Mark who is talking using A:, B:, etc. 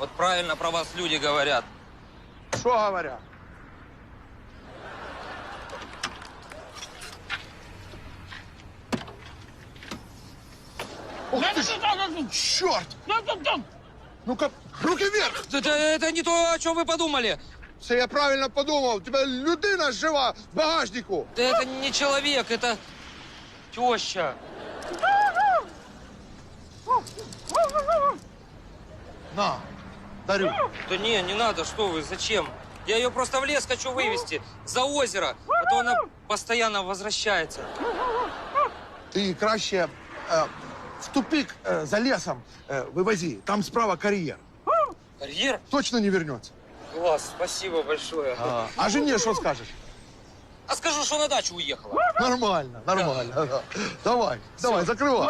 A: Вот правильно про вас люди говорят.
B: Что говорят? Ух ты ж! Черт! Ну-ка, руки вверх!
A: Это не то, о чем вы подумали.
B: Це я правильно подумав. У тебе людина жива в багажнику.
A: Да это не человек, это теща.
B: На, дарю.
A: Да не надо, что вы, зачем? Я ее просто в лес хочу вывести, за озеро, а то она постоянно возвращается.
B: Ти краще в тупик за лесом вивози. Там справа кар'єр.
A: Карьер?
B: Точно не вернется.
A: Класс, спасибо большое.
B: А жене що скажеш?
A: А скажу, что на дачу уехала.
B: Нормально, нормально. Давай, закривай.